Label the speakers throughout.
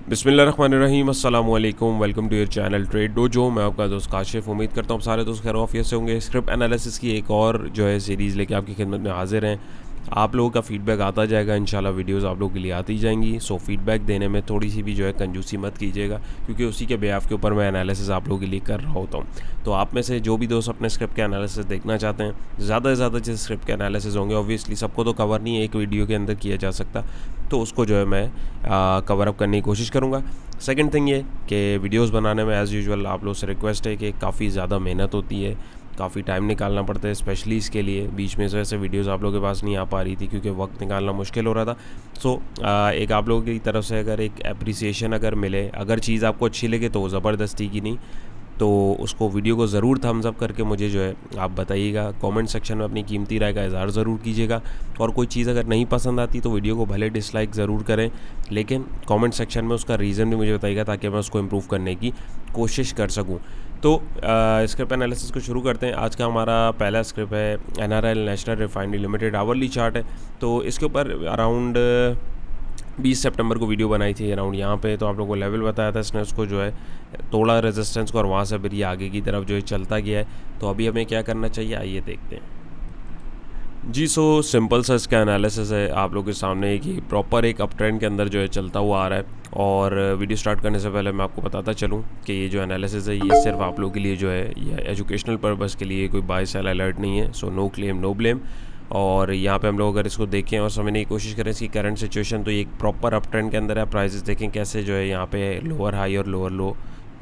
Speaker 1: बिस्मिल्लाहिर्रहमानिर्रहीम अस्सलाम वालेकुम। Welcome to your channel Trade Dojo. मैं आपका दोस्त काशिफ। उम्मीद करता हूँ सारे दोस्त खैर ऑफिस से होंगे। स्क्रिप्ट एनालिसिस की एक और जो है सीरीज़ लेके आपकी खिदमत में हाजिर हैं। आप लोगों का फ़ीडबैक आता जाएगा, इंशाल्लाह वीडियोस आप लोगों के लिए आती जाएंगी। सो फीडबैक देने में थोड़ी सी भी जो है कंजूसी मत कीजिएगा, क्योंकि उसी के बेआफ के ऊपर मैं एनालिसिस आप लोगों के लिए कर रहा होता हूँ। तो आप में से जो भी दोस्त अपने स्क्रिप्ट के एनालिसिस देखना चाहते हैं, ज़्यादा से ज़्यादा जो स्क्रिप्ट के एनालिसिस होंगे, ऑब्वियसली सबको तो कवर नहीं एक वीडियो के अंदर किया जा सकता, तो उसको जो है मैं कवर अप करने की कोशिश करूँगा। सेकंड थिंग ये कि वीडियोस बनाने में एज़ यूजुअल आप लोग से रिक्वेस्ट है कि काफ़ी ज़्यादा मेहनत होती है, काफ़ी टाइम निकालना पड़ता है, स्पेशली इसके लिए। बीच में से ऐसे वीडियोस आप लोगों के पास नहीं आ पा रही थी क्योंकि वक्त निकालना मुश्किल हो रहा था। सो एक आप लोगों की तरफ से अगर एक अप्रिसिएशन अगर मिले, अगर चीज़ आपको अच्छी लगे तो ज़बरदस्ती की नहीं, तो उसको वीडियो को ज़रूर थम्स अप करके मुझे जो है आप बताइएगा। कमेंट सेक्शन में अपनी कीमती राय का इज़हार ज़रूर कीजिएगा। और कोई चीज़ अगर नहीं पसंद आती तो वीडियो को भले डिसलाइक ज़रूर करें, लेकिन कमेंट सेक्शन में उसका रीज़न भी मुझे बताइएगा ताकि मैं उसको इम्प्रूव करने की कोशिश कर सकूँ। तो स्क्रिप्ट एनालिसिस को शुरू करते हैं। आज का हमारा पहला स्क्रिप्ट है NRL national refinery limited hourly chart है। तो इसके ऊपर अराउंड 20 सितंबर को वीडियो बनाई थी अराउंड यहाँ पे। तो आप लोगों को लेवल बताया था, इसने उसको जो है तोड़ा रेजिस्टेंस को, और वहाँ से फिर ये आगे की तरफ जो है चलता गया है। तो अभी हमें क्या करना चाहिए, आइए देखते हैं जी। सो सिंपल सा इसका एनालिसिस है आप लोगों के सामने कि प्रॉपर एक अप ट्रेंड के अंदर जो है चलता हुआ आ रहा है। और वीडियो स्टार्ट करने से पहले मैं आपको बताता चलूँ कि ये जो एनालिसिस है ये सिर्फ आप लोगों के लिए जो है ये एजुकेशनल पर्पज़ के लिए, कोई बाय सेल अलर्ट नहीं है। So no claim no blame. और यहाँ पे हम लोग अगर इसको देखें और समझने की कोशिश करें इसकी करंट सिचुएशन, तो ये एक प्रॉपर अप ट्रेंड के अंदर है। प्राइसेस देखें कैसे जो है यहाँ पे लोअर हाई और lower low,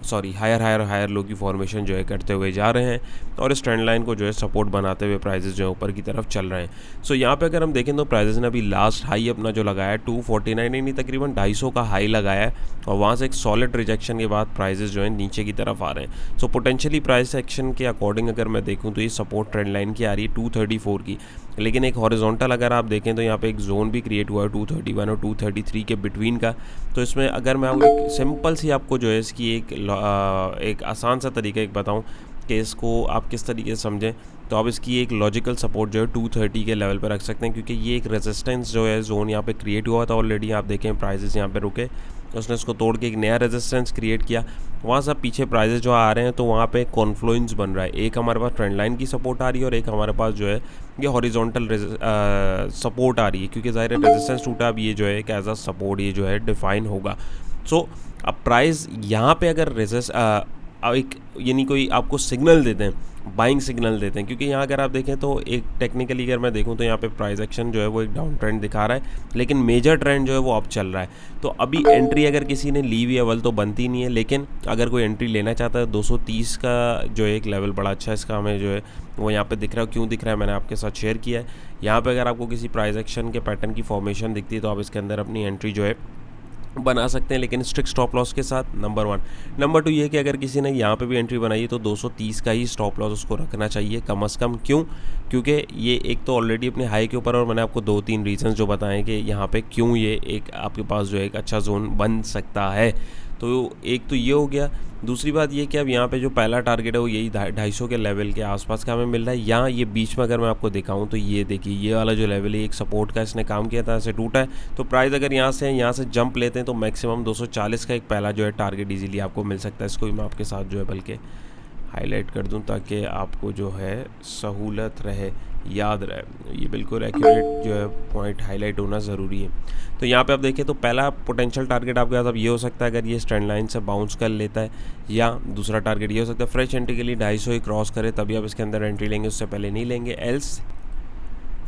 Speaker 1: sorry higher higher higher low की फॉर्मेशन जो है करते हुए जा रहे हैं, और इस ट्रेंड लाइन को जो है सपोर्ट बनाते हुए प्राइसेस जो है ऊपर की तरफ चल रहे हैं। सो यहाँ पे अगर हम देखें तो प्राइसेस ने अभी लास्ट हाई अपना जो लगाया है 249 नहीं, तकरीबन 250 का हाई लगाया है, और वहाँ से एक सॉलिड रिजेक्शन के बाद प्राइसेस जो है नीचे की तरफ आ रहे हैं। सो पोटेंशियली प्राइस एक्शन के अकॉर्डिंग अगर मैं देखूँ तो ये सपोर्ट ट्रेंड लाइन की आ रही है 234 की, लेकिन एक हॉरिजॉन्टल अगर आप देखें तो यहाँ पे एक जोन भी क्रिएट हुआ है 231 और 233 के बिटवीन का। तो इसमें अगर मैं एक सिंपल सी आपको जो है इसकी एक आसान सा तरीका एक बताऊं कि इसको आप किस तरीके से समझें, तो आप इसकी एक लॉजिकल सपोर्ट जो है 230 के लेवल पर रख सकते हैं, क्योंकि ये एक रेजिस्टेंस जो है जोन यहाँ पे क्रिएट हुआ था ऑलरेडी। आप देखें प्राइसेस यहाँ पे रुके, उसने इसको तोड़ के एक नया रेजिस्टेंस क्रिएट किया, वहाँ से पीछे प्राइसेस जो आ रहे हैं तो वहाँ पे कॉन्फ्लुएंस बन रहा है। एक हमारे पास ट्रेंड लाइन की सपोर्ट आ रही है और एक हमारे पास जो है ये हॉरिजॉन्टल सपोर्ट आ रही है, क्योंकि ज़ाहिर है रेजिस्टेंस टूटा, अब ये जो है एक एज अ सपोर्ट ये जो है डिफाइन होगा। सो अब प्राइस यहाँ पे अगर एक यानी कोई आपको सिग्नल देते हैं, बाइंग सिग्नल देते हैं, क्योंकि यहाँ अगर आप देखें तो एक टेक्निकली अगर मैं देखूँ तो यहाँ पे प्राइस एक्शन जो है वो एक डाउन ट्रेंड दिखा रहा है, लेकिन मेजर ट्रेंड जो है वो अप चल रहा है। तो अभी एंट्री अगर किसी ने ली हुई है अव्वल तो बनती नहीं है, लेकिन अगर कोई एंट्री लेना चाहता है 230 का जो है एक लेवल बड़ा अच्छा इसका हमें जो है वो यहाँ पे दिख रहा है। क्यों दिख रहा है मैंने आपके साथ शेयर किया है। यहाँ पे अगर आपको किसी प्राइस एक्शन के पैटर्न की फॉर्मेशन दिखती है तो आप इसके अंदर अपनी एंट्री जो है बना सकते हैं, लेकिन स्ट्रिक्ट स्टॉप लॉस के साथ, नंबर 1। नंबर 2 ये कि अगर किसी ने यहाँ पे भी एंट्री बनाई है तो 230 का ही स्टॉप लॉस उसको रखना चाहिए कम से कम। क्यों? क्योंकि ये एक तो ऑलरेडी अपने हाई के ऊपर, और मैंने आपको 2-3 रीजंस जो बताएं कि यहाँ पे क्यों ये एक आपके पास जो है एक अच्छा जोन बन सकता है। तो एक तो ये हो गया। दूसरी बात ये कि अब यहाँ पे जो पहला टारगेट है वो यही 250 के लेवल के आसपास का हमें मिल रहा है। यहाँ ये बीच में अगर मैं आपको दिखाऊं तो ये देखिए ये वाला जो लेवल है एक सपोर्ट का इसने काम किया था, ऐसे टूटा है। तो प्राइस अगर यहाँ से जंप लेते हैं तो मैक्सिमम 240 का एक पहला जो है टारगेट इजीली आपको मिल सकता है। इसको भी मैं आपके साथ जो है बल्कि हाईलाइट कर दूं ताकि आपको जो है सहूलत रहे, याद रहे। ये बिल्कुल एक्यूरेट जो है पॉइंट हाईलाइट होना ज़रूरी है। तो यहाँ पे आप देखें तो पहला पोटेंशियल टारगेट आपके पास अब ये हो सकता है अगर ये ट्रेंड लाइन से बाउंस कर लेता है, या दूसरा टारगेट ये हो सकता है फ्रेश एंट्री के लिए 250 ही क्रॉस करे तभी आप इसके अंदर एंट्री लेंगे, उससे पहले नहीं लेंगे।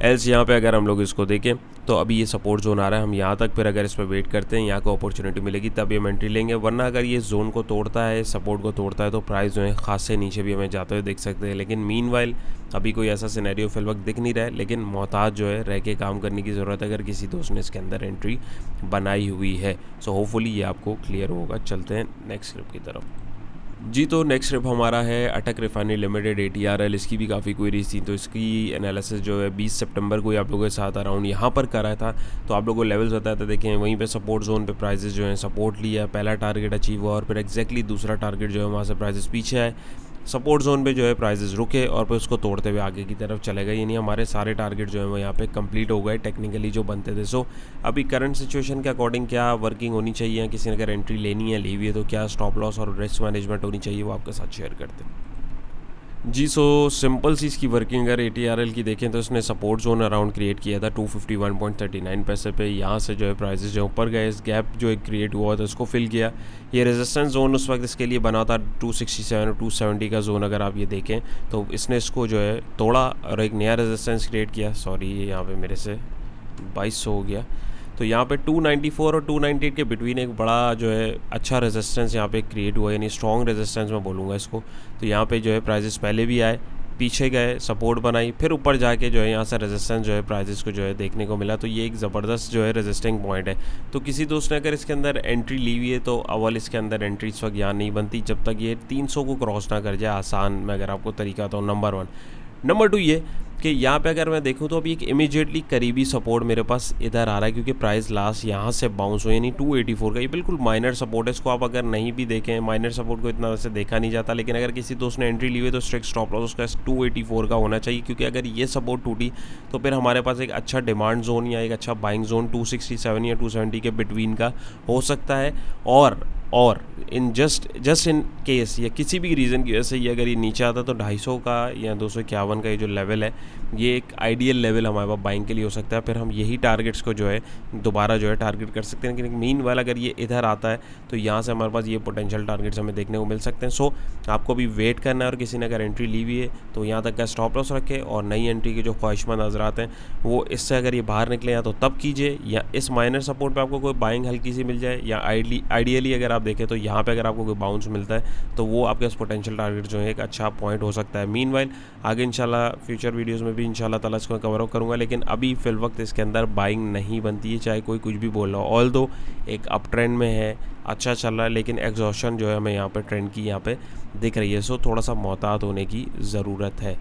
Speaker 1: एल्स यहाँ पे अगर हम लोग इसको देखें तो अभी ये सपोर्ट जोन आ रहा है, हम यहाँ तक फिर अगर इस पर वेट करते हैं, यहाँ को अपॉर्चुनिटी मिलेगी तब हम एंट्री लेंगे, वरना अगर ये जोन को तोड़ता है, सपोर्ट को तोड़ता है, तो प्राइस जो है खासे नीचे भी हमें जाते हुए देख सकते हैं। लेकिन मीनवाइल अभी कोई ऐसा सिनेरियो फिल वक्त दिख नहीं रहा है, लेकिन मोहताज जो है रह के काम करने की ज़रूरत है अगर किसी दोस्त ने इसके अंदर एंट्री बनाई हुई है। सो होपफुली ये आपको क्लियर होगा। चलते हैं नेक्स्ट स्क्रिप्ट की तरफ जी। तो नेक्स्ट स्क्रिप्ट हमारा है अटक रिफाइनरी लिमिटेड ATRL। इसकी भी काफ़ी क्वेरीज थी, तो इसकी एनालिसिस जो है 20 सितंबर को ही आप लोगों के साथ अराउंड यहाँ पर करा था। तो आप लोगों को लेवल्स बताया था, देखें वहीं पे सपोर्ट जोन पे प्राइसेस जो हैं सपोर्ट लिया, पहला टारगेट अचीव हुआ, और फिर एक्जैक्टली दूसरा टारगेट जो है वहाँ से प्राइसेस पीछे आए। सपोर्ट जोन पे जो है प्राइजेस रुके और फिर उसको तोड़ते हुए आगे की तरफ चले गए, यानी हमारे सारे टारगेट जो है वो यहाँ पे कंप्लीट हो गए टेक्निकली जो बनते थे। सो अभी करंट सिचुएशन के अकॉर्डिंग क्या वर्किंग होनी चाहिए, किसी ने अगर एंट्री लेनी है लेवी है तो क्या स्टॉप लॉस और रिस्क मैनेजमेंट होनी चाहिए, वो आपके साथ शेयर करते हैं। जी, सो सिंपल सी इसकी वर्किंग अगर ATRL की देखें तो इसने सपोर्ट जोन अराउंड क्रिएट किया था 251.39 पैसे पे। यहाँ से जो है प्राइसेस जो ऊपर गए, इस गैप जो एक क्रिएट हुआ था उसको फिल किया। ये रेजिस्टेंस जोन उस वक्त इसके लिए बना था 267 और 270 का जोन, अगर आप ये देखें तो इसने इसको जो है तोड़ा और एक नया रेजिस्टेंस क्रिएट किया। सॉरी, यहाँ पे मेरे से 2200 हो गया। तो यहाँ पे 294 और 298 के बिटवीन एक बड़ा जो है अच्छा रेजिस्टेंस यहाँ पे क्रिएट हुआ, यानी स्ट्रॉन्ग रेजिस्टेंस मैं बोलूँगा इसको। तो यहाँ पे जो है प्राइजेस पहले भी आए, पीछे गए, सपोर्ट बनाई, फिर ऊपर जाके जो है यहाँ से रेजिस्टेंस जो है प्राइजेस को जो है देखने को मिला। तो ये एक ज़बरदस्त जो है रेजिस्टिंग पॉइंट है। तो किसी दोस्त ने अगर इसके अंदर एंट्री ली हुई है तो अव्वल इसके अंदर एंट्री इस वक्त यहाँ नहीं बनती जब तक ये 300 को क्रॉस ना कर जाए। आसान मैं अगर आपको तरीका तो नंबर 1। नंबर 2 ये कि यहाँ पे अगर मैं देखूँ तो अभी एक इमीडिएटली करीबी सपोर्ट मेरे पास इधर आ रहा है, क्योंकि प्राइस लास्ट यहाँ से बाउंस हो, यानी 284 का। ये बिल्कुल माइनर सपोर्ट है, इसको आप अगर नहीं भी देखें, माइनर सपोर्ट को इतना वैसे देखा नहीं जाता, लेकिन अगर किसी दोस्त ने एंट्री ली हुई तो स्ट्रिक्ट स्टॉप लॉस उसका 284 का होना चाहिए, क्योंकि अगर ये सपोर्ट टूटी तो फिर हमारे पास एक अच्छा डिमांड जोन या एक अच्छा बाइंग जोन 267 या 270 के बिटवीन का हो सकता है। और इन जस्ट इन केस या किसी भी रीज़न की वजह से ये अगर ये नीचे आता तो 250 का या 251 का ये जो लेवल है, ये एक आइडियल लेवल हमारे पास बाइंग के लिए हो सकता है। फिर हम यही टारगेट्स को जो है दोबारा जो है टारगेट कर सकते हैं। लेकिन मीनवाइल अगर ये इधर आता है तो यहाँ से हमारे पास ये पोटेंशियल टारगेट्स हमें देखने को मिल सकते हैं। सो आपको भी वेट करना है, और किसी ने अगर एंट्री ली हुई है तो यहाँ तक का स्टॉप लॉस रखे, और नई एंट्री के जो ख्वाहिशमंद हजरात हैं वो इससे अगर ये बाहर निकले या तो तब कीजिए, या इस माइनर सपोर्ट पर आपको कोई बाइंग हल्की सी मिल जाए, या आइडियली अगर आप देखें तो यहाँ पे अगर आपको कोई बाउंस मिलता है तो वो आपके पोटेंशियल टारगेट जो है एक अच्छा पॉइंट हो सकता है। मीनवाइल आगे इंशाल्लाह फ्यूचर वीडियोस में भी इंशाल्लाह ताला इसको कवर अप करूँगा, लेकिन अभी फिल वक्त इसके अंदर बाइंग नहीं बनती है, चाहे कोई कुछ भी बोल रहा हो। ऑल दो एक अप ट्रेंड में है, अच्छा चल रहा है, लेकिन एग्जॉशन जो है हमें यहाँ पे ट्रेंड की यहाँ पे दिख रही है। सो थोड़ा सा मोहतात होने की ज़रूरत है।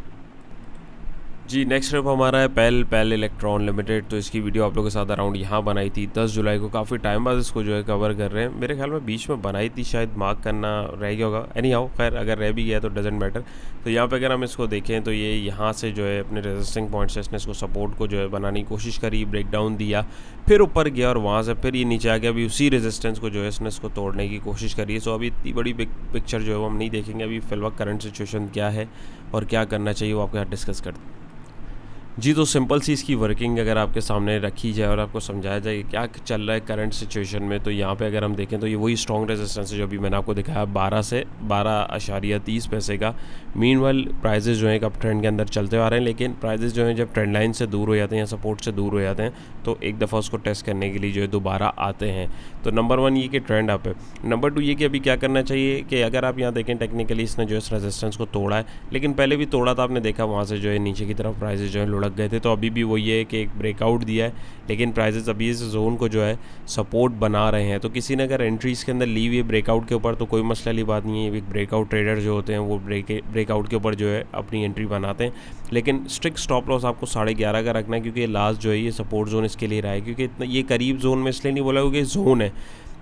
Speaker 1: जी, नेक्स्ट ट्रिप हमारा है पेल इलेक्ट्रॉन लिमिटेड। तो इसकी वीडियो आप लोगों के साथ अराउंड यहाँ बनाई थी 10 जुलाई को, काफ़ी टाइम बाद इसको जो है कवर कर रहे हैं। मेरे ख्याल में बीच में बनाई थी, शायद मार्क करना रह गया होगा। एनी हाउ खैर, अगर रह भी गया तो डजेंट मैटर। तो यहाँ पे अगर हम इसको देखें तो ये यहाँ से जो है अपने रेजिस्टिंग पॉइंट से इसने इसको सपोर्ट को जो है बनाने की कोशिश करी, ब्रेक डाउन दिया, फिर ऊपर गया और वहाँ से फिर ये नीचे आ गया। अभी उसी रेजिस्टेंस को जो है इसने इसको तोड़ने की कोशिश करी है। सो अभी इतनी बड़ी पिक्चर जो है वो हम नहीं देखेंगे। अभी फिलहाल करंट सिचुएशन क्या है और क्या करना चाहिए वो आपके साथ डिस्कस करते हैं। जी, तो सिंपल सी इसकी वर्किंग अगर आपके सामने रखी जाए और आपको समझाया जाए क्या चल रहा है करंट सिचुएशन में, तो यहाँ पे अगर हम देखें तो ये वही स्ट्रॉन्ग रेजिस्टेंस है जो अभी मैंने आपको दिखाया 12 से 12.30 पैसे का। मीनवाइल प्राइजेस जो है एक अप ट्रेंड के अंदर चलते आ रहे हैं, लेकिन प्राइजेस जो हैं जब ट्रेंड लाइन से दूर हो जाते हैं या सपोर्ट से दूर हो जाते हैं तो एक दफ़ा उसको टेस्ट करने के लिए जो है दोबारा आते हैं। तो नंबर 1 ये कि ट्रेंड अप है। नंबर 2 ये कि अभी क्या करना चाहिए कि अगर आप यहाँ देखें टेक्निकली इसने जो है रेजिस्टेंस को तोड़ा है, लेकिन पहले भी तोड़ा था, आपने देखा वहाँ से जो है नीचे की तरफ प्राइजेस जो है लुढ़क गए थे। तो अभी भी वही है कि एक ब्रेकआउट दिया है, लेकिन प्राइजेस अभी इस जोन को जो है सपोर्ट बना रहे हैं। तो किसी ने अगर एंट्रीज के अंदर ली हुई है ब्रेकआउट के ऊपर तो कोई मसला वाली बात नहीं है। एक ब्रेकआउट ट्रेडर जो होते हैं वो ब्रेकआउट के ऊपर जो है अपनी एंट्री बनाते हैं, लेकिन स्ट्रिक्ट स्टॉप लॉस आपको 11.5 का रखना है, क्योंकि लास्ट जो है ये सपोर्ट जोन इसके लिए रहा है। क्योंकि इतना ये करीब जोन में इसलिए नहीं बोला क्योंकि जोन है,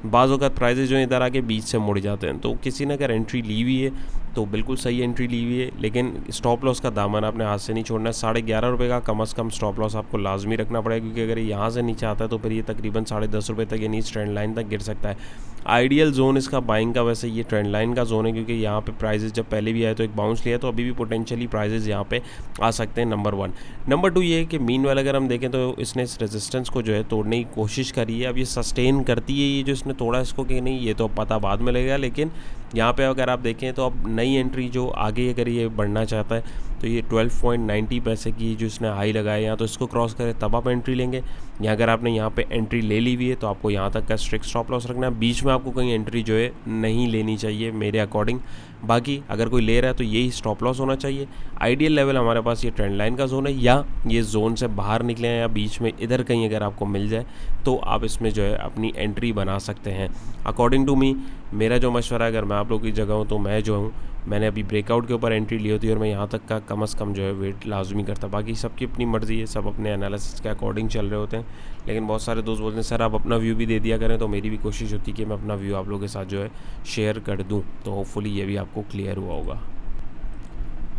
Speaker 1: बाज़ वक़्त प्राइजेस जो है इधर आके बीच से मुड़ जाते हैं। तो किसी ने अगर एंट्री ली हुई है तो बिल्कुल सही एंट्री ली हुई है, लेकिन स्टॉप लॉस का दामन आपने हाथ से नहीं छोड़ना है। 11.5 रुपये का कम से कम स्टॉप लॉस आपको लाजमी रखना पड़ेगा, क्योंकि अगर ये यहाँ से नीचे आता है तो फिर ये तकरीबन 10.5 रुपये तक यानी ट्रेंड लाइन तक गिर सकता है। आइडियल जोन इसका बाइंग का वैसे ये ट्रेंड लाइन का जोन है, क्योंकि यहाँ पे प्राइजेस जब पहले भी आए तो एक बाउंस लिया, तो अभी भी पोटेंशियली प्राइजेस यहाँ पे आ सकते हैं। नंबर 1। नंबर 2 ये है कि मीनवाइल अगर हम देखें तो इसने इस रेजिस्टेंस को जो है तोड़ने की कोशिश करी है। अब ये सस्टेन करती है ये जो इसने तोड़ा इसको कि नहीं, ये तो पता बाद में लगेगा, लेकिन यहाँ पे अगर आप देखें तो अब नई एंट्री जो आगे अगर ये बढ़ना चाहता है तो ये 12.90 पैसे की जो इसने हाई लगाया, या तो इसको क्रॉस करे तब आप एंट्री लेंगे, या अगर आपने यहाँ पे एंट्री ले ली हुई है तो आपको यहाँ तक का स्ट्रिक्ट स्टॉप लॉस रखना है। बीच में आपको कहीं एंट्री जो है नहीं लेनी चाहिए मेरे अकॉर्डिंग। बाकी अगर कोई ले रहा है तो यही स्टॉप लॉस होना चाहिए। आइडियल लेवल हमारे पास ये ट्रेंड लाइन का जोन है, या ये जोन से बाहर निकले हैं या बीच में इधर कहीं अगर आपको मिल जाए तो आप इसमें जो है अपनी एंट्री बना सकते हैं। अकॉर्डिंग टू मी, मेरा जो मशवरा है, अगर मैं आप लोगों की जगह हूँ तो मैं जो हूँ, मैंने अभी ब्रेकआउट के ऊपर एंट्री ली होती है और मैं यहाँ तक का कम से कम जो है वेट लाजमी करता। बाकी सबकी अपनी मर्ज़ी है, सब अपने एनालिसिस के अकॉर्डिंग चल रहे होते हैं, लेकिन बहुत सारे दोस्त बोलते हैं सर आप अपना व्यू भी दे दिया करें। तो मेरी भी कोशिश होती है कि मैं अपना व्यू आप लोगों के साथ जो है शेयर कर दूँ, तो होपफुली ये भी आपको क्लियर हुआ होगा।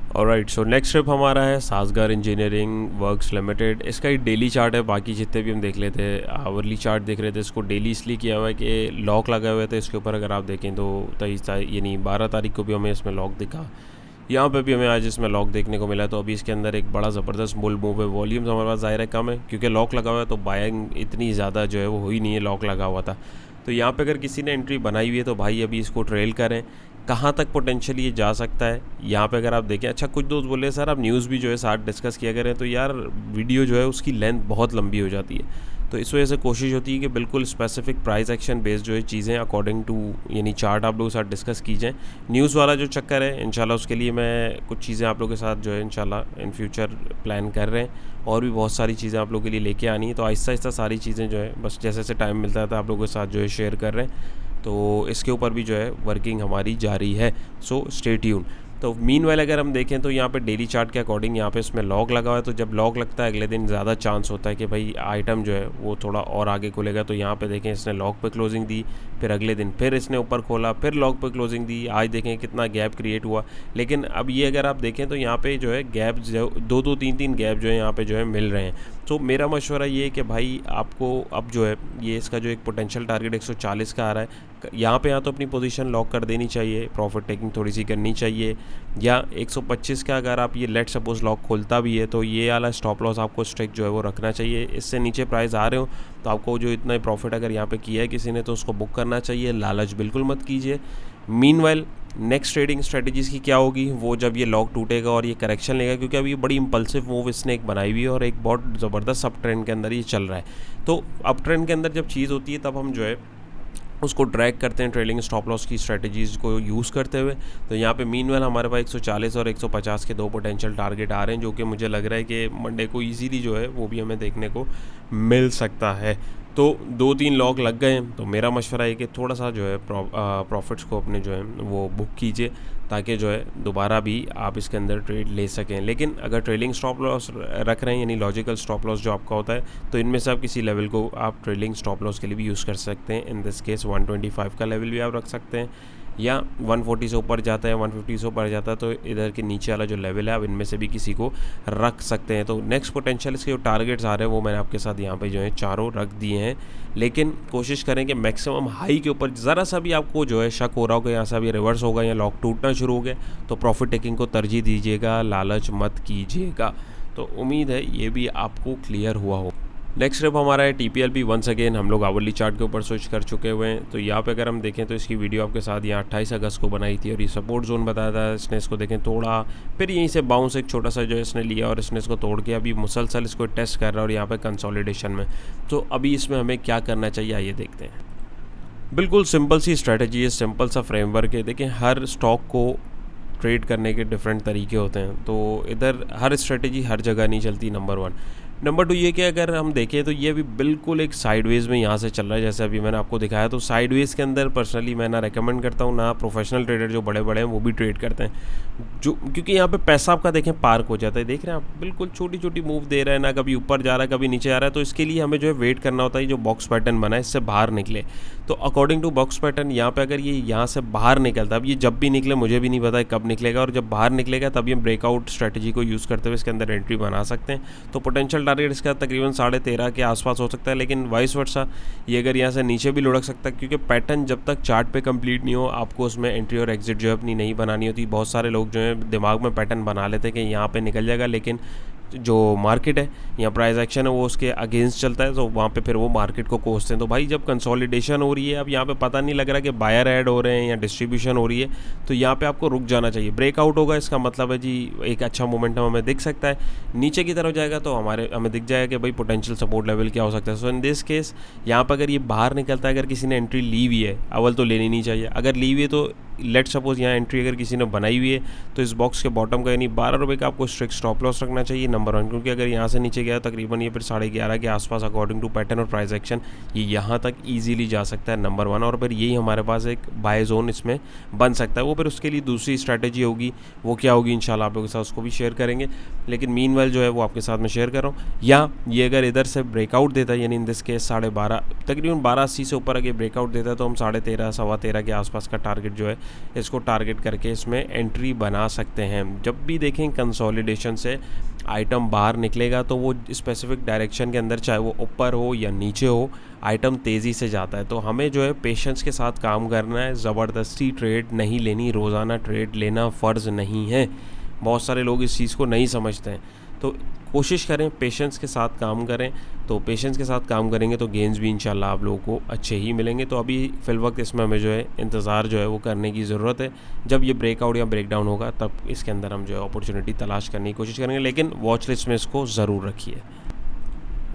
Speaker 1: ऑलराइट, सो नेक्स्ट ट्रिप हमारा है सासगार इंजीनियरिंग वर्क्स लिमिटेड। इसका एक डेली चार्ट है, बाकी जितने भी हम देख लेते हैं आवरली चार्ट देख रहे थे। इसको डेली इसलिए किया हुआ है कि लॉक लगा हुआ है, तो इसके ऊपर अगर आप देखें तो 23 यानी 12 तारीख को भी हमें इसमें लॉक दिखा, यहाँ पे भी हमें आज इसमें लॉक देखने को मिला। तो अभी इसके अंदर एक बड़ा ज़बरदस्त बुल मूव है। वॉल्यूम्स हमारे पास ज़ाहिर है कम है क्योंकि लॉक लगा हुआ है, तो बाइंग इतनी ज़्यादा जो है वो हुई नहीं है, लॉक लगा हुआ था। तो यहाँ पे अगर किसी ने एंट्री बनाई हुई है तो भाई अभी इसको ट्रेल करें। कहाँ तक पोटेंशियल ये जा सकता है यहाँ पे अगर आप देखें। अच्छा, कुछ दोस्त बोले सर आप न्यूज़ भी जो है साथ डिस्कस किया करें, तो यार वीडियो जो है उसकी लेंथ बहुत लंबी हो जाती है। तो इस वजह से कोशिश होती है कि बिल्कुल स्पेसिफिक प्राइस एक्शन बेस्ड जो है चीज़ें अकॉर्डिंग टू यानी चार्ट आप लोगों के साथ डिस्कस की जाएँ। न्यूज़ वाला जो चक्कर है इंशाल्लाह उसके लिए मैं कुछ चीज़ें आप लोगों के साथ जो है इंशाल्लाह इन फ्यूचर प्लान कर रहे हैं, और भी बहुत सारी चीज़ें आप लोगों के लिए लेके आनी है। तो आहिस्ता आहिस्ता सारी चीज़ें जो है बस जैसे जैसे टाइम मिलता है आप लोगों के साथ जो है शेयर कर रहे हैं। तो इसके ऊपर भी जो है वर्किंग हमारी जारी है, सो स्टे ट्यून। तो मीनवाइल अगर हम देखें तो यहाँ पे डेली चार्ट के अकॉर्डिंग यहाँ पे इसमें लॉक लगा हुआ है। तो जब लॉक लगता है अगले दिन ज़्यादा चांस होता है कि भाई आइटम जो है वो थोड़ा और आगे खुलेगा। तो यहाँ पे देखें इसने लॉक पे क्लोजिंग दी, फिर अगले दिन फिर इसने ऊपर खोला, फिर लॉक पे क्लोजिंग दी। आज देखें कितना गैप क्रिएट हुआ। लेकिन अब ये अगर आप देखें तो यहाँ पे जो है गैप दो दो तीन तीन गैप जो है यहाँ पे जो है मिल रहे हैं। तो मेरा मशवरा ये है कि भाई आपको अब जो है ये इसका जो एक पोटेंशियल टारगेट 140 का आ रहा है, यहाँ पे या तो अपनी पोजीशन लॉक कर देनी चाहिए, प्रॉफिट टेकिंग थोड़ी सी करनी चाहिए, या 125 का अगर आप ये लेट सपोज लॉक खोलता भी है तो ये वाला स्टॉप लॉस आपको स्ट्रिक्ट जो है वो रखना चाहिए। इससे नीचे प्राइस आ रहे हो तो आपको जो इतना ही प्रॉफिट अगर यहाँ पे किया है किसी ने तो उसको बुक करना चाहिए, लालच बिल्कुल मत कीजिए। मीनवाइल नेक्स्ट ट्रेडिंग स्ट्रेटजीज़ की क्या होगी वो जब ये लॉक टूटेगा और ये करेक्शन लेगा, क्योंकि अभी बड़ी इंपल्सिव मूव इसने एक बनाई हुई है और एक बहुत ज़बरदस्त अप ट्रेंड के अंदर ये चल रहा है। तो अप ट्रेंड के अंदर जब चीज़ होती है तब हम जो है उसको ड्रैग करते हैं ट्रेलिंग स्टॉप लॉस की स्ट्रेटजीज़ को यूज़ करते हुए। तो यहाँ पे मीनवेल हमारे पास 140 और 150 के दो पोटेंशियल टारगेट आ रहे हैं, जो कि मुझे लग रहा है कि मंडे को इजीली जो है वो भी हमें देखने को मिल सकता है। तो 2-3 लॉक लग गए हैं, तो मेरा मशवरा है कि थोड़ा सा जो है प्रॉफिट्स को अपने जो है वो बुक कीजिए, ताकि जो है दोबारा भी आप इसके अंदर ट्रेड ले सकें। लेकिन अगर ट्रेलिंग स्टॉप लॉस रख रहे हैं यानी लॉजिकल स्टॉप लॉस जो आपका होता है, तो इनमें से आप किसी लेवल को आप ट्रेलिंग स्टॉप लॉस के लिए भी यूज़ कर सकते हैं। इन दिस केस 125 का लेवल भी आप रख सकते हैं, या 140 से ऊपर जाता है 150 से ऊपर जाता है तो इधर के नीचे वाला जो लेवल है आप इनमें से भी किसी को रख सकते हैं। तो नेक्स्ट पोटेंशियल इसके जो टारगेट्स आ रहे हैं वो मैंने आपके साथ यहाँ पे जो है चारों रख दिए हैं। लेकिन कोशिश करें कि मैक्सिमम हाई के ऊपर ज़रा सा भी आपको जो है शक हो रहा हो कि यहाँ से अभी रिवर्स होगा या लॉक टूटना शुरू हो गया, तो प्रॉफिट टेकिंग को तरजीह दीजिएगा, लालच मत कीजिएगा। तो उम्मीद है ये भी आपको क्लियर हुआ हो। नेक्स्ट स्टेप हमारा है TPLP। वंस अगेन हम लोग आवरली चार्ट के ऊपर स्विच कर चुके हुए हैं। तो यहाँ पे अगर हम देखें तो इसकी वीडियो आपके साथ यहाँ 28 अगस्त को बनाई थी और ये सपोर्ट जोन बताया था। इसने इसको देखें तोड़ा, फिर यहीं से बाउंस एक छोटा सा जो है इसने लिया और इसने इसको तोड़ के अभी मुसलसल इसको टेस्ट कर रहा है और यहाँ पे कंसोलिडेशन में। तो अभी इसमें हमें क्या करना चाहिए आइए देखते हैं। बिल्कुल सिंपल सी स्ट्रैटेजी है, सिंपल सा फ्रेमवर्क है। देखें हर स्टॉक को ट्रेड करने के डिफरेंट तरीके होते हैं, तो इधर हर स्ट्रेटेजी हर जगह नहीं चलती, नंबर 1। नंबर 2 ये कि अगर हम देखें तो ये अभी बिल्कुल एक साइडवेज़ में यहाँ से चल रहा है, जैसे अभी मैंने आपको दिखाया। तो साइडवेज़ के अंदर पर्सनली मैं ना रेकमेंड करता हूँ, ना प्रोफेशनल ट्रेडर जो बड़े बड़े हैं वो भी ट्रेड करते हैं, जो क्योंकि यहाँ पे पैसा आपका देखें पार्क हो जाता है। देख रहे हैं आप बिल्कुल छोटी छोटी मूव दे रहा है, ना कभी ऊपर जा रहा है कभी नीचे आ रहा है। तो इसके लिए हमें जो है वेट करना होता है जो बॉक्स पैटर्न बना है इससे बाहर निकले। तो अकॉर्डिंग टू बॉक्स पैटर्न यहाँ पे अगर ये यहाँ से बाहर निकलता है, अब ये जब भी निकले मुझे भी नहीं पता है कब निकलेगा, और जब बाहर निकलेगा तब ये ब्रेकआउट स्ट्रेटजी को यूज़ करते हुए इसके अंदर एंट्री बना सकते हैं। तो पोटेंशियल टारगेट इसका तकरीबन 13.5 के आसपास हो सकता है, लेकिन वाइस वर्सा ये अगर यहाँ से नीचे भी लुढ़क सकता है, क्योंकि पैटर्न जब तक चार्ट पे कंप्लीट नहीं हो आपको उसमें एंट्री और एग्जिट जो है अपनी नहीं बनानी होती। बहुत सारे लोग जो है दिमाग में पैटर्न बना लेते हैं कि यहाँ पे निकल जाएगा, लेकिन जो मार्केट है या प्राइस एक्शन है वो उसके अगेंस्ट चलता है, तो वहाँ पे फिर वो मार्केट को कोसते हैं। तो भाई जब कंसोलिडेशन हो रही है, अब यहाँ पे पता नहीं लग रहा कि बायर ऐड हो रहे हैं या डिस्ट्रीब्यूशन हो रही है, तो यहाँ पे आपको रुक जाना चाहिए। ब्रेकआउट होगा इसका मतलब है जी एक अच्छा मोमेंटम हमें दिख सकता है, नीचे की तरफ जाएगा तो हमें दिख जाएगा कि भाई पोटेंशियल सपोर्ट लेवल क्या हो सकता है। सो इन दिस केस यहाँ पर अगर ये बाहर निकलता है, अगर किसी ने एंट्री ली हुई है अव्वल तो लेनी नहीं चाहिए। अगर ली हुई है तो लेट सपोज यहाँ एंट्री अगर किसी ने बनाई हुई है तो इस बॉक्स के बॉटम का यानी 12 रुपये का आपको स्ट्रिक्ट स्टॉप लॉस रखना चाहिए, नंबर 1। क्योंकि अगर यहाँ से नीचे गया तकरीबन ये फिर 11.5 के आसपास अकॉर्डिंग टू पैटर्न और प्राइस एक्शन ये यहाँ तक ईजिली जा सकता है, नंबर 1। और फिर यही हमारे पास एक बाय जोन इसमें बन सकता है। वो फिर उसके लिए दूसरी स्ट्रैटेजी होगी, वो क्या होगी इंशाल्लाह आप लोगों के साथ उसको भी शेयर करेंगे, लेकिन मीनवाइल जो है वो आपके साथ में शेयर कर रहा हूँ। या ये अगर इधर से ब्रेकआउट देता है यानी इन दिस केस 12.5 तकरीबन 12.80 से ऊपर अगर ब्रेकआउट देता है तो हम 13.5 सवा 13 के आसपास का टारगेट जो है इसको टारगेट करके इसमें एंट्री बना सकते हैं। जब भी देखें कंसोलिडेशन से आइटम बाहर निकलेगा तो वो स्पेसिफिक डायरेक्शन के अंदर, चाहे वो ऊपर हो या नीचे हो, आइटम तेज़ी से जाता है। तो हमें जो है पेशेंस के साथ काम करना है, ज़बरदस्ती ट्रेड नहीं लेनी, रोज़ाना ट्रेड लेना फ़र्ज़ नहीं है। बहुत सारे लोग इस चीज़ को नहीं समझते हैं। तो कोशिश करें पेशेंस के साथ काम करें, तो पेशेंस के साथ काम करेंगे तो गेंस भी इंशाल्लाह आप लोगों को अच्छे ही मिलेंगे। तो अभी फ़िलवक्त इसमें हमें जो है इंतज़ार जो है वो करने की ज़रूरत है। जब ये ब्रेकआउट या ब्रेकडाउन होगा तब इसके अंदर हम जो है अपॉर्चुनिटी तलाश करने की कोशिश करेंगे, लेकिन वॉच लिस्ट में इसको ज़रूर रखिए।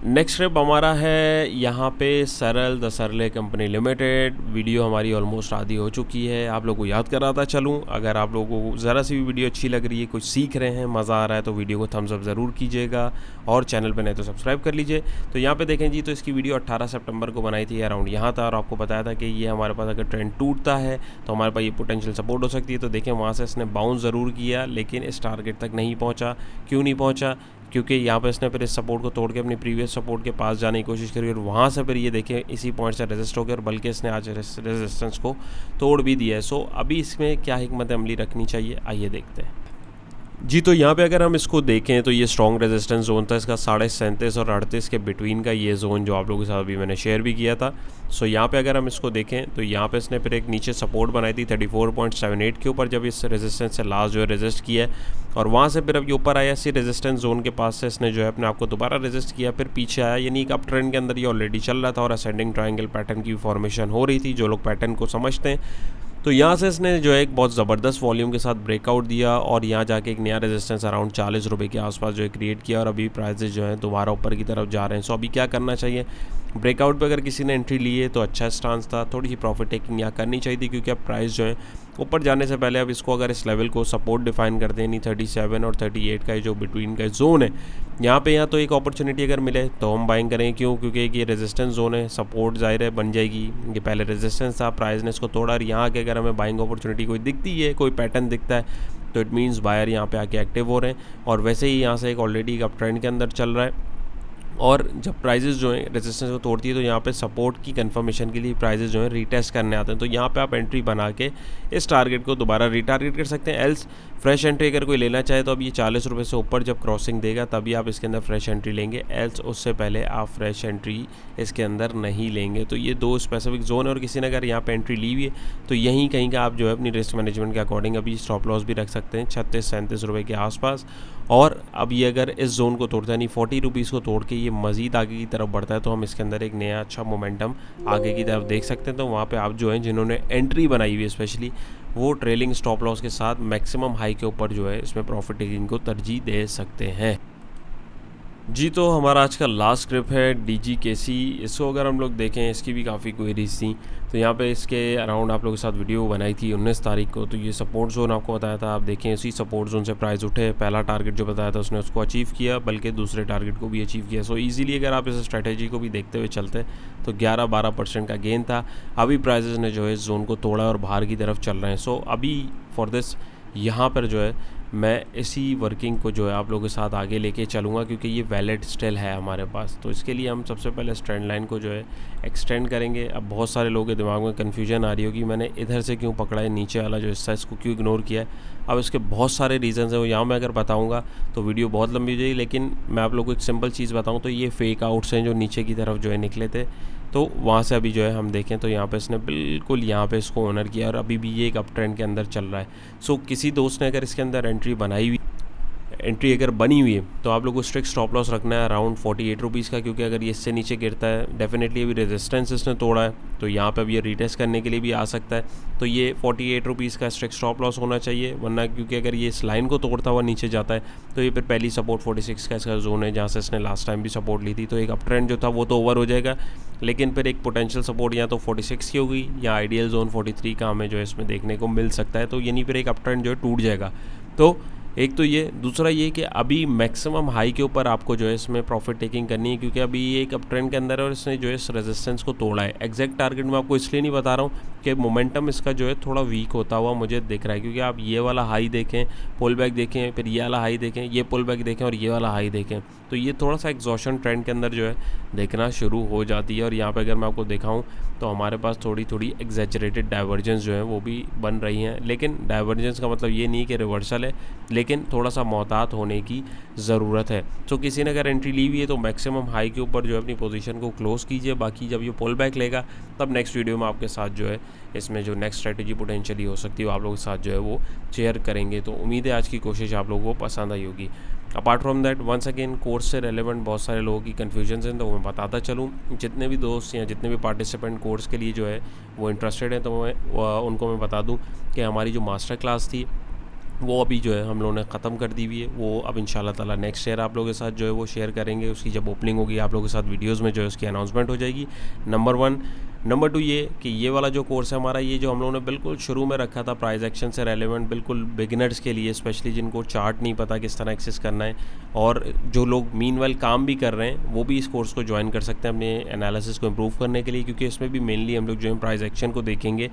Speaker 1: नेक्स्ट स्टेप हमारा है यहाँ पे सरल द सरले कंपनी लिमिटेड। वीडियो हमारी ऑलमोस्ट आधी हो चुकी है। आप लोगों को याद कराता चलूँ, अगर आप लोगों को ज़रा सी भी वीडियो अच्छी लग रही है, कुछ सीख रहे हैं, मज़ा आ रहा है, तो वीडियो को थम्स अप ज़रूर कीजिएगा और चैनल पे नहीं तो सब्सक्राइब कर लीजिए। तो यहाँ पे देखें जी, तो इसकी वीडियो 18 सितंबर को बनाई थी, अराउंड यहाँ था, और आपको बताया था कि ये हमारे पास अगर ट्रेंड टूटता है तो हमारे पास ये पोटेंशियल सपोर्ट हो सकती है। तो देखें वहाँ से इसने बाउंस ज़रूर किया, लेकिन इस टारगेट तक नहीं पहुँचा। क्यों नहीं पहुँचा? क्योंकि यहाँ पे इसने फिर इस सपोर्ट को तोड़ के अपनी प्रीवियस सपोर्ट के पास जाने की कोशिश करी और वहाँ से फिर ये देखें इसी पॉइंट से रेजिस्ट हो गया, और बल्कि इसने आज रेजिस्टेंस को तोड़ भी दिया है। सो अभी इसमें क्या हिकमत अमली रखनी चाहिए, आइए देखते हैं जी। तो यहाँ पे अगर हम इसको देखें तो ये स्ट्रॉन्ग रेजिस्टेंस जोन था इसका 37.5 और 38 के बिटवीन का ये जोन, जो आप लोगों के साथ अभी मैंने शेयर भी किया था। सो यहाँ पे अगर हम इसको देखें तो यहाँ पे इसने फिर एक नीचे सपोर्ट बनाई थी 34.78 के ऊपर, जब इस रेजिस्टेंस से लास्ट जो है रेजिस्ट किया है, और वहाँ से फिर अब ये ऊपर आया इसी रेजिस्टेंस जोन के पास से इसने जो है अपने आप को दोबारा रेजिस्ट किया, फिर पीछे आया। यानी एक अप ट्रेंड के अंदर ये ऑलरेडी चल रहा था और असेंडिंग ट्रायंगल पैटर्न की फॉर्मेशन हो रही थी, जो लोग पैटर्न को समझते हैं। तो यहाँ से इसने जो है एक बहुत ज़बरदस्त वॉल्यूम के साथ ब्रेकआउट दिया और यहाँ जाके एक नया रेजिस्टेंस अराउंड 40 रुपये के आसपास जो है क्रिएट किया, और अभी प्राइसेस जो है दोबारा ऊपर की तरफ जा रहे हैं। सो अभी क्या करना चाहिए? ब्रेकआउट पे अगर किसी ने एंट्री ली है तो अच्छा स्टांस था, थोड़ी सी प्रॉफिट टेकिंग यहाँ करनी चाहिए थी, क्योंकि अब प्राइस जो है ऊपर जाने से पहले अब इसको अगर इस लेवल को सपोर्ट डिफाइन कर दें, 37 और 38 का जो बिटवीन का जोन है यहाँ पे, यहाँ तो एक अपॉर्चुनिटी अगर मिले तो हम बाइंग करें। क्यों? क्योंकि एक ये रेजिस्टेंस जोन है, सपोर्ट जाहिर है बन जाएगी। ये पहले रेजिस्टेंस था, प्राइस ने इसको तोड़ा, और यहाँ के अगर हमें बाइंग अपॉर्चुनिटी कोई दिखती है, कोई पैटर्न दिखता है, तो इट मीन्स बायर यहाँ पे आके एक्टिव हो रहे हैं। और वैसे ही यहाँ से एक ऑलरेडी अप ट्रेंड के अंदर चल रहा है, और जब प्राइजेस जो हैं रेजिस्टेंस को तोड़ती है तो यहाँ पे सपोर्ट की कंफर्मेशन के लिए प्राइजेस जो हैं रीटेस्ट करने आते हैं। तो यहाँ पे आप एंट्री बना के इस टारगेट को दोबारा रीटारगेट कर सकते हैं। एल्स फ्रेश एंट्री अगर कोई लेना चाहे तो अब ये 40 रुपये से ऊपर जब क्रॉसिंग देगा तभी आप इसके अंदर फ्रेश एंट्री लेंगे, एल्स उससे पहले आप फ्रेश एंट्री इसके अंदर नहीं लेंगे। तो ये दो स्पेसिफिक जोन है, और किसी ने अगर यहाँ पे एंट्री ली हुई है तो यहीं कहीं का आप जो है अपनी रिस्क मैनेजमेंट के अकॉर्डिंग अभी स्टॉप लॉस भी रख सकते हैं 36-37 रुपये के आसपास। और अब ये अगर इस जोन को तोड़ता है, यानी 40 रुपीज़ को तोड़ के ये मज़ीद आगे की तरफ बढ़ता है, तो हम इसके अंदर एक नया अच्छा मोमेंटम आगे की तरफ देख सकते हैं। तो वहाँ पे आप जो हैं जिन्होंने एंट्री बनाई हुई है स्पेशली, वो ट्रेलिंग स्टॉप लॉस के साथ मैक्सिमम हाई के ऊपर जो है इसमें प्रॉफिट टेकिंग को तरजीह दे सकते हैं जी। तो हमारा आज का लास्ट स्क्रिप्ट है DGKC। इसको अगर हम लोग देखें, इसकी भी काफ़ी क्वेरीज थी, तो यहाँ पे इसके अराउंड आप लोगों के साथ वीडियो बनाई थी 19 तारीख को। तो ये सपोर्ट जोन आपको बताया था, आप देखें इसी सपोर्ट जोन से प्राइस उठे, पहला टारगेट जो बताया था उसने उसको अचीव किया, बल्कि दूसरे टारगेट को भी अचीव किया। सो ईजिली अगर आप इस स्ट्रैटेजी को भी देखते हुए चलते तो 11-12% का गेन था। अभी प्राइजेस ने जो है इस जोन को तोड़ा और बाहर की तरफ चल रहे हैं। सो अभी फॉर दिस यहाँ पर जो है मैं इसी वर्किंग को जो है आप लोगों के साथ आगे लेके चलूँगा, क्योंकि ये वैलिड स्टिल है हमारे पास। तो इसके लिए हम सबसे पहले ट्रेंड लाइन को जो है एक्सटेंड करेंगे। अब बहुत सारे लोगों के दिमाग में कन्फ्यूजन आ रही होगी, मैंने इधर से क्यों पकड़ा है, नीचे वाला जो हिस्सा इसको क्यों इग्नोर किया है। अब इसके बहुत सारे रीज़न्स हैं, वो यहाँ मैं अगर बताऊँगा तो वीडियो बहुत लंबी हो जाएगी, लेकिन मैं आप लोगों को एक सिंपल चीज़ बताऊँ तो ये फेक आउट्स हैं जो नीचे की तरफ जो है निकले थे। तो वहाँ से अभी जो है हम देखें तो यहाँ पे इसने बिल्कुल यहाँ पे इसको ऑनर किया, और अभी भी ये एक अप ट्रेंड के अंदर चल रहा है। सो किसी दोस्त ने अगर इसके अंदर एंट्री अगर बनी हुई है तो आप लोगों को स्ट्रिक्ट स्टॉप लॉस रखना है अराउंड 48 रुपीज़ का, क्योंकि अगर ये इससे नीचे गिरता है, डेफिनेटली अभी रेजिस्टेंस इसने तोड़ा है, तो यहाँ पे अब ये रीटेस्ट करने के लिए भी आ सकता है। तो ये 48 रुपीज़ का स्ट्रिक्ट स्टॉप लॉस होना चाहिए, वरना क्योंकि अगर ये इस लाइन को तोड़ता हुआ नीचे जाता है तो ये फिर पहली सपोर्ट 46 का इसका जोन है, जहाँ से इसने लास्ट टाइम भी सपोर्ट ली थी। तो एक अप ट्रेंड जो था वो तो ओवर हो जाएगा, लेकिन फिर एक पोटेंशियल सपोर्ट या तो 46 की होगी या आइडियल जोन 43 का हमें जो है इसमें देखने को मिल सकता है। तो यानी फिर एक अप ट्रेंड जो है टूट जाएगा। तो एक तो ये, दूसरा ये कि अभी मैक्सिमम हाई के ऊपर आपको जो है इसमें प्रॉफिट टेकिंग करनी है, क्योंकि अभी ये एक अप ट्रेंड के अंदर है और इसने जो है इस रेजिस्टेंस को तोड़ा है। एग्जैक्ट टारगेट मैं आपको इसलिए नहीं बता रहा हूँ कि मोमेंटम इसका जो है थोड़ा वीक होता हुआ मुझे दिख रहा है, क्योंकि आप ये वाला हाई देखें, पुल बैक देखें, फिर ये वाला हाई देखें, ये पुल बैक देखें और ये वाला हाई देखें, तो ये थोड़ा सा एग्जॉशन ट्रेंड के अंदर जो है देखना शुरू हो जाती है। और यहाँ पे अगर मैं आपको दिखाऊं तो हमारे पास थोड़ी थोड़ी एग्जैजरेटेड डाइवर्जेंस जो है वो भी बन रही हैं, लेकिन डाइवर्जेंस का मतलब ये नहीं कि रिवर्सल है, लेकिन थोड़ा सा मोहतात होने की ज़रूरत है। तो किसी ने अगर एंट्री ली हुई है तो मैक्सिमम हाई के ऊपर जो है अपनी पोजीशन को क्लोज़ कीजिए। बाकी जब ये पुल बैक लेगा तब नेक्स्ट वीडियो में आपके साथ जो है इसमें जो नेक्स्ट स्ट्रेटजी पोटेंशियली हो सकती है वो आप लोगों के साथ जो है वो शेयर करेंगे। तो उम्मीद है आज की कोशिश आप लोगों को पसंद आई होगी। Apart from that once again course से रेलेवेंट बहुत सारे लोगों की कन्फ्यूजन हैं, तो मैं बताता चलूँ। जितने भी दोस्त या जितने भी पार्टिसिपेंट कोर्स के लिए जो है वो इंटरेस्टेड हैं, तो मैं उनको मैं बता दूँ कि हमारी जो मास्टर क्लास थी वो अभी जो है हम लोगों ने ख़त्म कर दी हुई है। वो अब इंशाल्लाह ताला नेक्स्ट ईयर आप लोगों के साथ जो है वो शेयर करेंगे। उसकी जब ओपनिंग होगी आप लोगों के साथ वीडियोस में जो है उसकी अनाउंसमेंट हो जाएगी, नंबर 1। नंबर 2 ये कि ये वाला जो कोर्स है हमारा, ये जो हम लोगों ने बिल्कुल शुरू में रखा था प्राइस एक्शन से रेलेवेंट, बिल्कुल बिगिनर्स के लिए, स्पेशली जिनको चार्ट नहीं पता किस तरह एक्सेस करना है, और जो लोग मीनवेल काम भी कर रहे हैं वो भी इस कोर्स को ज्वाइन कर सकते हैं अपने एनालिसिस को इम्प्रूव करने के लिए, क्योंकि इसमें भी मेनली हम लोग जो है प्राइस एक्शन को देखेंगे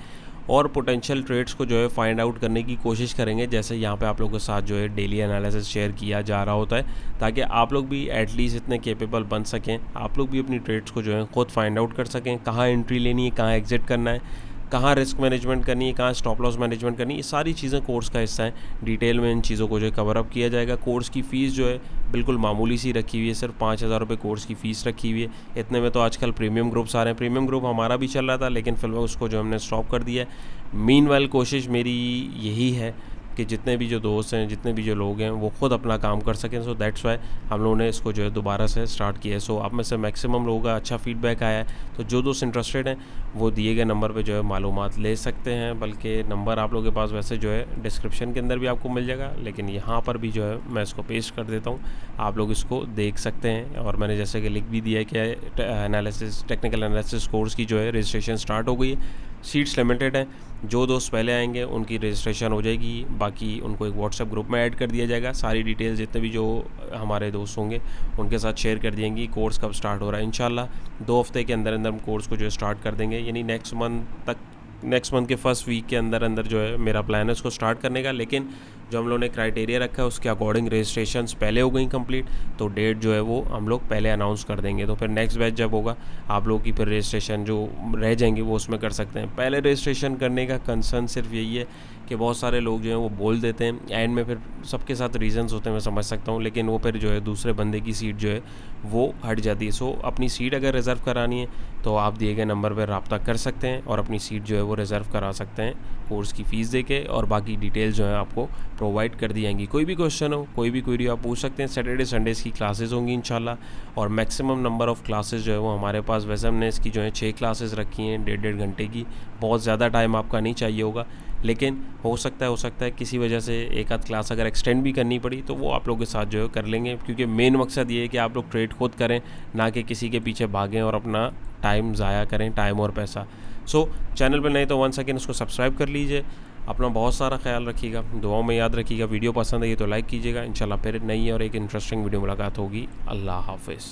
Speaker 1: और पोटेंशियल ट्रेड्स को जो है फाइंड आउट करने की कोशिश करेंगे, जैसे यहाँ पे आप लोगों के साथ जो है डेली एनालिसिस शेयर किया जा रहा होता है, ताकि आप लोग भी एटलीस्ट इतने केपेबल बन सकें, आप लोग भी अपनी ट्रेड्स को जो है खुद फाइंड आउट कर सकें, कहाँ एंट्री लेनी है, कहाँ एग्जिट करना है, कहाँ रिस्क मैनेजमेंट करनी है, कहाँ स्टॉप लॉस मैनेजमेंट करनी है। ये सारी चीज़ें कोर्स का हिस्सा है। डिटेल में इन चीज़ों को जो है कवर अप किया जाएगा। कोर्स की फ़ीस जो है बिल्कुल मामूली सी रखी हुई है, सिर्फ 5,000 रुपये कोर्स की फ़ीस रखी हुई है। इतने में तो आजकल प्रीमियम ग्रुप्स आ रहे हैं। प्रीमियम ग्रुप हमारा भी चल रहा था, लेकिन फिलहाल उसको जो हमने स्टॉप कर दिया है। मीनवाइल कोशिश मेरी यही है कि जितने भी जो दोस्त हैं, जितने भी जो लोग हैं, वो खुद अपना काम कर सकें। सो दैट्स वाई हम लोगों ने इसको जो है दोबारा से स्टार्ट किया है। सो आप में से मैक्सिमम लोगों का अच्छा फीडबैक आया है, तो जो दोस्त इंटरेस्टेड हैं वो दिए गए नंबर पे जो है मालूमात ले सकते हैं। बल्कि नंबर आप लोगों के पास वैसे जो है डिस्क्रिप्शन के अंदर भी आपको मिल जाएगा, लेकिन यहाँ पर भी जो है मैं इसको पेस्ट कर देता हूँ, आप लोग इसको देख सकते हैं। और मैंने जैसे कि लिख भी दिया है कि एनालिसिस, टेक्निकल एनालिसिस कोर्स की जो है रजिस्ट्रेशन स्टार्ट हो गई है। सीट्स लिमिटेड हैं, जो दोस्त पहले आएंगे उनकी रजिस्ट्रेशन हो जाएगी, बाकी उनको एक व्हाट्सएप ग्रुप में ऐड कर दिया जाएगा। सारी डिटेल्स जितने भी जो हमारे दोस्त होंगे उनके साथ शेयर कर देंगी। कोर्स कब स्टार्ट हो रहा है, इंशाल्लाह 2 हफ्ते के अंदर अंदर हम कोर्स को जो है स्टार्ट कर देंगे, यानी नेक्स्ट मंथ के फर्स्ट वीक के अंदर अंदर जो है मेरा प्लान है उसको स्टार्ट करने का। लेकिन जो हम लोगों ने क्राइटेरिया रखा है उसके अकॉर्डिंग रजिस्ट्रेशंस पहले हो गई कंप्लीट, तो डेट जो है वो हम लोग पहले अनाउंस कर देंगे। तो फिर नेक्स्ट बैच जब होगा आप लोगों की फिर रजिस्ट्रेशन जो रह जाएंगे वो उसमें कर सकते हैं। पहले रजिस्ट्रेशन करने का कंसर्न सिर्फ यही है कि बहुत सारे लोग जो हैं वो बोल देते हैं एंड में, फिर सबके साथ रीजंस होते हैं, मैं समझ सकता हूँ, लेकिन वो फिर जो है दूसरे बंदे की सीट जो है वो हट जाती है। सो अपनी सीट अगर रिज़र्व करानी है तो आप दिए गए नंबर पर रब्ता कर सकते हैं और अपनी सीट जो है वो रिज़र्व करा सकते हैं कोर्स की फ़ीस दे के, और बाकी डिटेल्स जो है आपको प्रोवाइड कर दी जाएंगी। कोई भी क्वेश्चन हो, कोई भी क्वेरी आप पूछ सकते हैं। सैटरडे संडेज़ की क्लासेस होंगी इंशाल्लाह, और मैक्सिमम नंबर ऑफ़ क्लासेस जो है वो हमारे पास, वैसे हमने इसकी जो है 6 क्लासेस रखी हैं 1.5 घंटे की। बहुत ज़्यादा टाइम आपका नहीं चाहिए होगा, लेकिन हो सकता है किसी वजह से एक आध क्लास अगर एक्सटेंड भी करनी पड़ी तो वो आप लोगों के साथ जो है कर लेंगे, क्योंकि मेन मकसद ये है कि आप लोग ट्रेड खुद करें, ना कि किसी के पीछे भागें और अपना टाइम ज़ाया करें, टाइम और पैसा। सो चैनल पर नहीं तो 1 सेकेंड उसको सब्सक्राइब कर लीजिए। अपना बहुत सारा ख्याल रखिएगा, दुआओं में याद रखिएगा। वीडियो पसंद आई तो लाइक कीजिएगा। इंशाल्लाह फिर नई और एक इंटरेस्टिंग वीडियो मुलाकात होगी। अल्लाह हाफ़िज़।